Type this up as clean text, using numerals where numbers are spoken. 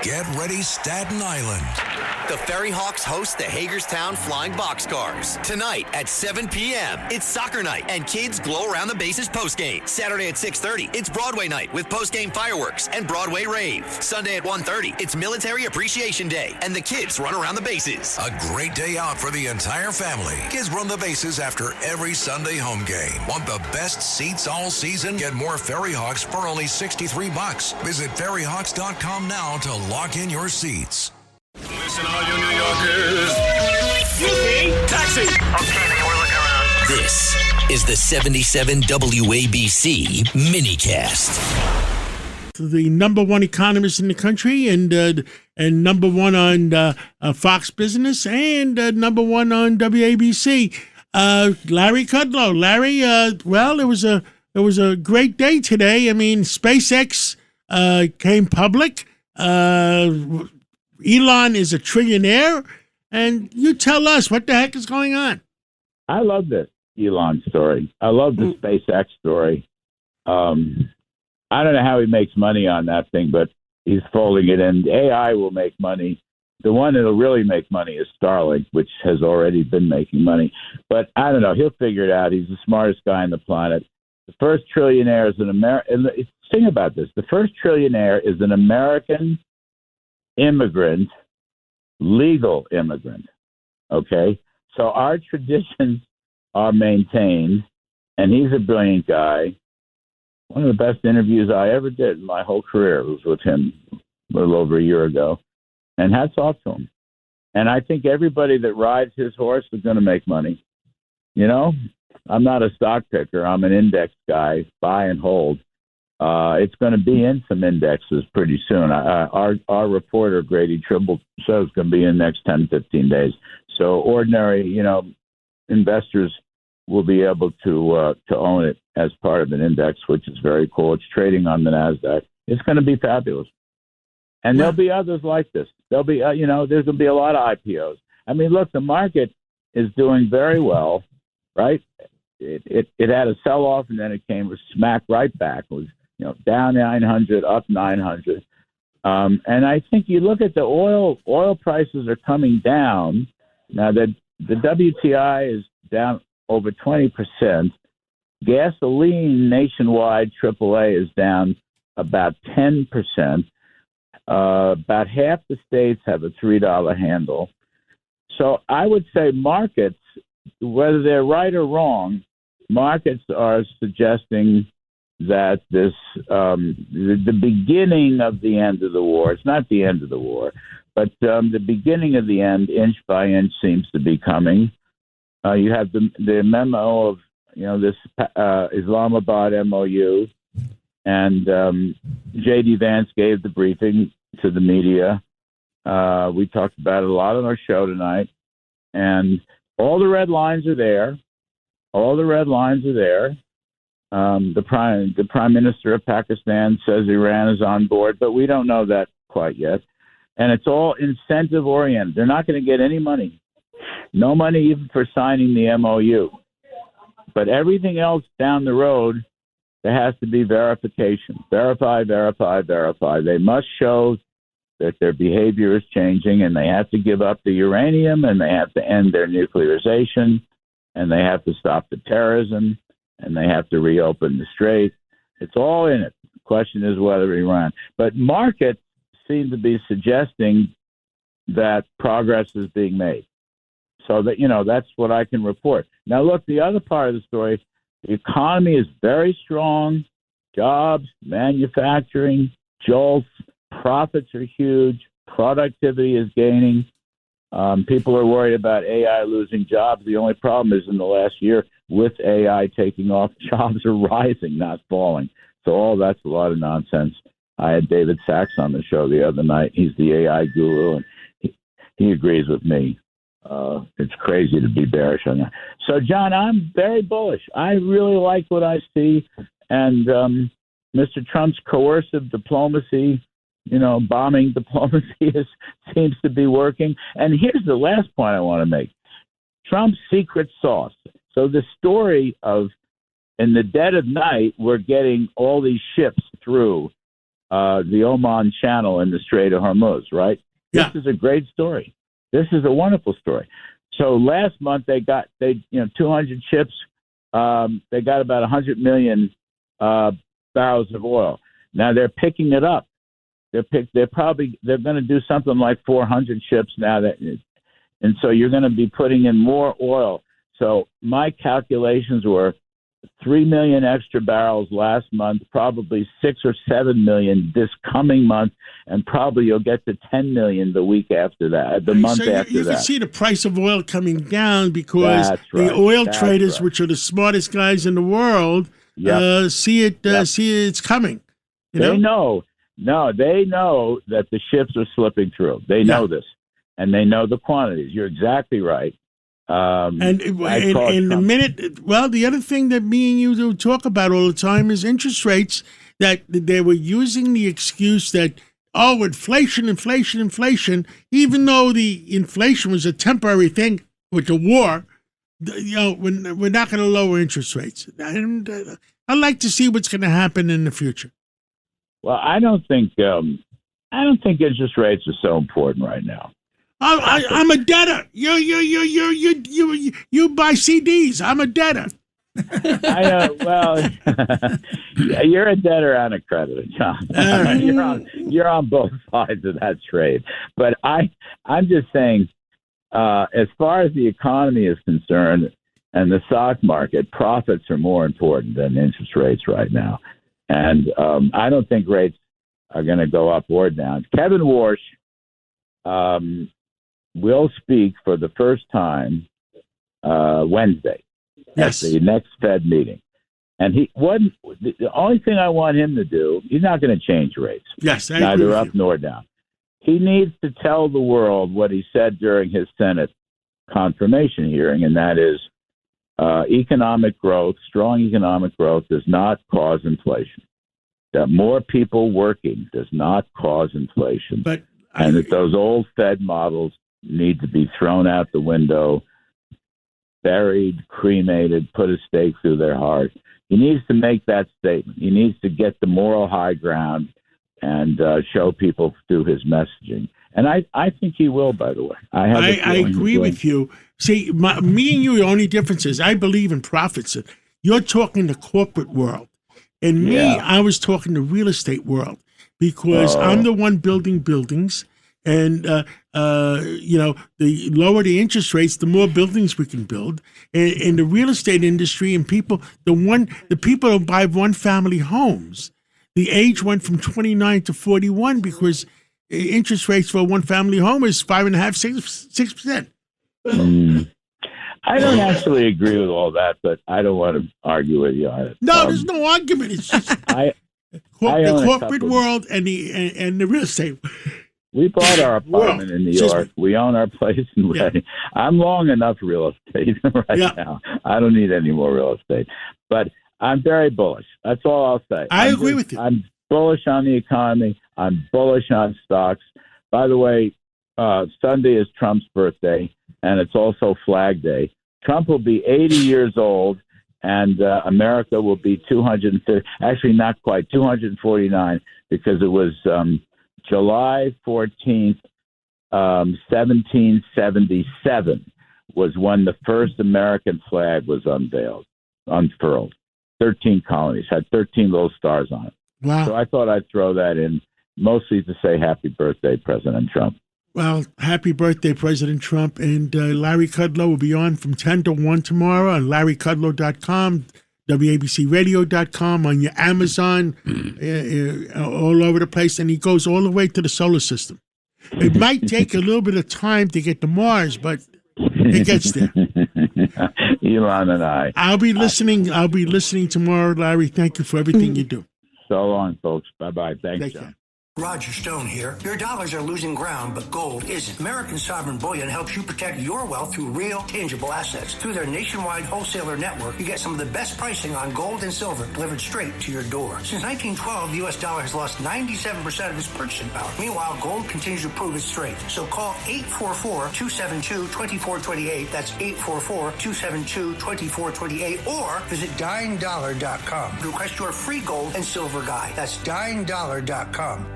Get ready, Staten Island. The Ferry Hawks host the Hagerstown Flying Boxcars. Tonight at 7 p.m., it's soccer night, and kids glow around the bases postgame. Saturday at 6:30, it's Broadway night with postgame fireworks and Broadway rave. Sunday at 1:30, it's Military Appreciation Day, and the kids run around the bases. A great day out for the entire family. Kids run the bases after every Sunday home game. Want the best seats all season? Get more Ferry Hawks for only $63. Visit ferryhawks.com now to lock in your seats. Listen, all you New Yorkers. Excuse me. Taxi. Okay, man, we're looking around. This is the 77 WABC minicast. The number one economist in the country, and number one on Fox Business, and number one on WABC, Larry Kudlow. Larry, well, it was a great day today. I mean, SpaceX came public. Elon is a trillionaire, and you tell us what the heck is going on. I love this Elon story. I love the SpaceX story. I don't know how he makes money on that thing, but he's folding it in. AI will make money. The one that'll really make money is Starlink, which has already been making money. But I don't know. He'll figure it out. He's the smartest guy on the planet. The first trillionaire is an American. Think about this. The first trillionaire is an American immigrant, legal immigrant. Okay? So our traditions are maintained, and he's a brilliant guy. One of the best interviews I ever did in my whole career was with him a little over a year ago. And hats off to him. And I think everybody that rides his horse is going to make money. You know, I'm not a stock picker. I'm an index guy, buy and hold. It's going to be in some indexes pretty soon. Our reporter, Grady Tribble, says it's going to be in the next 10, 15 days. So ordinary, investors will be able to own it as part of an index, which is very cool. It's trading on the NASDAQ. It's going to be fabulous. And there'll be others like this. There'll be, there's going to be a lot of IPOs. I mean, look, the market is doing very well, right? It had a sell-off, and then it came smack right back. It was, down 900, up 900. And I think you look at the oil prices are coming down. Now, the WTI is down over 20%. Gasoline nationwide, AAA, is down about 10%. About half the states have a $3 handle. So I would say markets, whether they're right or wrong, markets are suggesting that this the beginning of the end of the war. It's not the end of the war, but the beginning of the end, inch by inch, seems to be coming. You have the memo of this Islamabad MOU, and J.D. Vance gave the briefing to the media. We talked about it a lot on our show tonight, and all the red lines are there. All the red lines are there. The prime minister of Pakistan says Iran is on board, but we don't know that quite yet. And it's all incentive oriented. They're not going to get any money. No money even for signing the MOU. But everything else down the road, there has to be verification. Verify, verify, verify. They must show that their behavior is changing, and they have to give up the uranium, and they have to end their nuclearization, and they have to stop the terrorism, and they have to reopen the strait. It's all in it. The question is whether Iran. But markets seem to be suggesting that progress is being made. So that, that's what I can report. Now, look, the other part of the story, the economy is very strong. Jobs, manufacturing, jolts, profits are huge. Productivity is gaining. People are worried about AI losing jobs. The only problem is in the last year, with AI taking off, jobs are rising, not falling. So all that's a lot of nonsense. I had David Sachs on the show the other night. He's the AI guru, and he agrees with me. It's crazy to be bearish on that. So, John, I'm very bullish. I really like what I see. And Mr. Trump's coercive diplomacy, bombing diplomacy seems to be working. And here's the last point I want to make. Trump's secret sauce. So the story of, in the dead of night, we're getting all these ships through the Oman Channel in the Strait of Hormuz, right? Yeah. This is a great story. This is a wonderful story. So last month they 200 ships. They got about 100 million barrels of oil. Now they're picking it up. They're going to do something like 400 ships now. And so you're going to be putting in more oil. So my calculations were 3 million extra barrels last month, probably 6 or 7 million this coming month, and probably you'll get to 10 million the week after that, the month after you that. can see the price of oil coming down because That's right. the oil That's traders, right. which are the smartest guys in the world, Yep. see it's coming. They know. No, they know that the ships are slipping through. They know this, and they know the quantities. You're exactly right. And the minute, well, the other thing that me and you do talk about all the time is interest rates. That they were using the excuse that inflation, even though the inflation was a temporary thing with the war. We're not going to lower interest rates, and I'd like to see what's going to happen in the future. Well, I don't think interest rates are so important right now. I'm a debtor. You buy CDs. I'm a debtor. I know. Well, you're a debtor and a creditor, John. You're on both sides of that trade. But I'm just saying, as far as the economy is concerned and the stock market, profits are more important than interest rates right now. And I don't think rates are going to go up or down. Kevin Warsh will speak for the first time Wednesday at the next Fed meeting. And the only thing I want him to do, he's not going to change rates. Yes, I neither agree up with you. nor down. He needs to tell the world what he said during his Senate confirmation hearing, and that is economic growth, strong economic growth does not cause inflation. That more people working does not cause inflation. And that those old Fed models need to be thrown out the window, buried, cremated, put a stake through their heart. He needs to make that statement. He needs to get the moral high ground and show people through his messaging. And I think he will, by the way. I agree with you. See, me and you, the only difference is I believe in profits. You're talking the corporate world. And me, I was talking the real estate world because I'm the one building buildings. And, the lower the interest rates, the more buildings we can build. And the real estate industry and people, the people who buy one-family homes, the age went from 29 to 41 because interest rates for a one-family home is 5.5%, 6%. I don't actually agree with all that, but I don't want to argue with you on it. No, there's no argument. It's just the corporate world and the real estate. We bought our apartment in New York. We own our place in Reading. I'm long enough real estate now. I don't need any more real estate. But I'm very bullish. That's all I'll say. I agree with you. I'm bullish on the economy. I'm bullish on stocks. By the way, Sunday is Trump's birthday, and it's also Flag Day. Trump will be 80 years old, and America will be 250. Actually, not quite 249, because it was July 14th, 1777 was when the first American flag was unfurled. 13 colonies, had 13 little stars on it. Wow. So I thought I'd throw that in, mostly to say happy birthday, President Trump. Well, happy birthday, President Trump. And Larry Kudlow will be on from 10 to 1 tomorrow on LarryKudlow.com, WABCRadio.com, on your Amazon, all over the place. And he goes all the way to the solar system. It might take a little bit of time to get to Mars, but it gets there. Elon and I. I'll be listening tomorrow, Larry. Thank you for everything you do. So long, folks. Bye-bye. Thanks, John. Roger Stone here. Your dollars are losing ground, but gold isn't. American Sovereign Bullion helps you protect your wealth through real, tangible assets. Through their nationwide wholesaler network, you get some of the best pricing on gold and silver delivered straight to your door. Since 1912, the U.S. dollar has lost 97% of its purchasing power. Meanwhile, gold continues to prove its strength. So call 844-272-2428. That's 844-272-2428. Or visit dyingdollar.com to request your free gold and silver guide. That's dyingdollar.com.